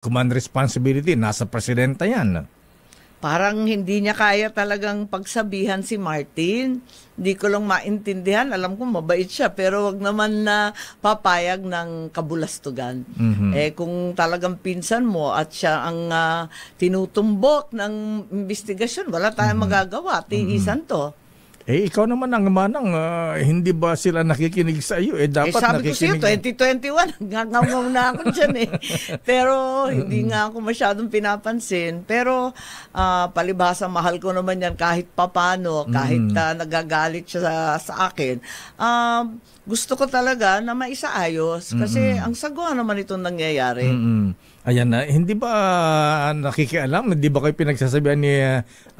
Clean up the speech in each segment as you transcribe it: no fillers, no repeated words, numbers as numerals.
command responsibility, nasa presidenta yan. Parang hindi niya kaya talagang pagsabihan si Martin. Hindi ko lang maintindihan. Alam ko mabait siya, pero wag naman na papayag ng kabulastugan. Kung talagang pinsan mo at siya ang tinutumbok ng investigasyon, wala tayong magagawa. Tiisan to. Ikaw naman ang manang, hindi ba sila nakikinig sa iyo? Dapat sabi nakikinig. ko sa'yo, 2021, ngangaw na ako dyan Pero hindi nga ako masyadong pinapansin. Pero palibhasa, mahal ko naman yan kahit papano, kahit nagagalit siya sa akin. Gusto ko talaga na maisaayos kasi ang sagwa naman itong nangyayari. Ayan na, hindi ba nakikialam? Hindi ba kayo pinagsasabihan ni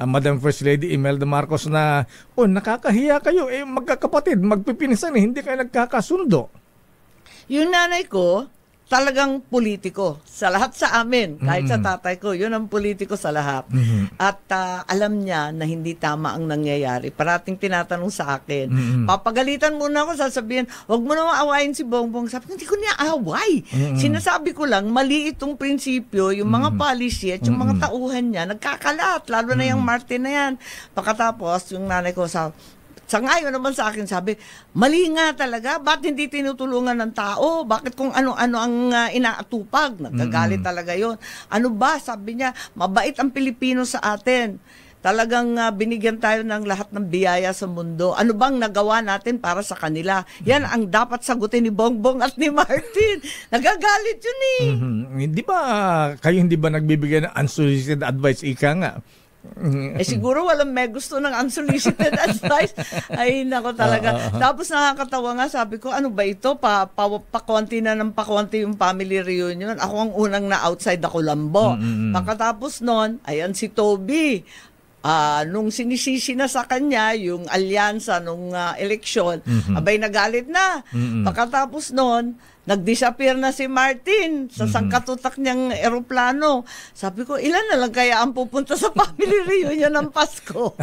Madam First Lady Imelda Marcos na, nakakahiya kayo, magkakapatid, magpipinsan, hindi kayo nagkakasundo? Yung nanay ko, talagang politiko sa lahat sa amin, kahit sa tatay ko, yun ang politiko sa lahat. At alam niya na hindi tama ang nangyayari. Parating tinatanong sa akin. Papagalitan muna ako, sasabihin, wag mo naman awayin si Bongbong. Sabi ko, hindi ko niya away. Sinasabi ko lang, mali itong prinsipyo, yung mga policy at yung mga tauhan niya, nagkakalat, lalo na yung Martin na yan. Pagkatapos, yung nanay ko sa ngayon naman sa akin, sabi, mali nga talaga, ba't hindi tinutulungan ng tao? Bakit kung ano-ano ang inaatupag? Nagagalit talaga yon. Ano ba? Sabi niya, mabait ang Pilipino sa atin. Talagang binigyan tayo ng lahat ng biyaya sa mundo. Ano bang nagawa natin para sa kanila? Yan ang dapat sagutin ni Bongbong at ni Martin. Nagagalit yun Hindi ba, kayo hindi ba nagbibigay ng unsolicited advice, ika nga? Siguro walang may gusto ng unsolicited advice. Ay, nako talaga. Tapos nakakatawa nga, sabi ko, ano ba ito? Pakonti na ng pakonti yung family reunion. Ako ang unang na outside ako lambo. Pagkatapos nun, ayan si Toby. Nung sinisisi na sa kanya yung alyansa nung eleksyon, abay nagalit na. Pagkatapos nun, nag-disappear na si Martin sa sangkatutak niyang eroplano. Sabi ko, ilan na lang kaya ang pupunta sa family reunion ng Pasko?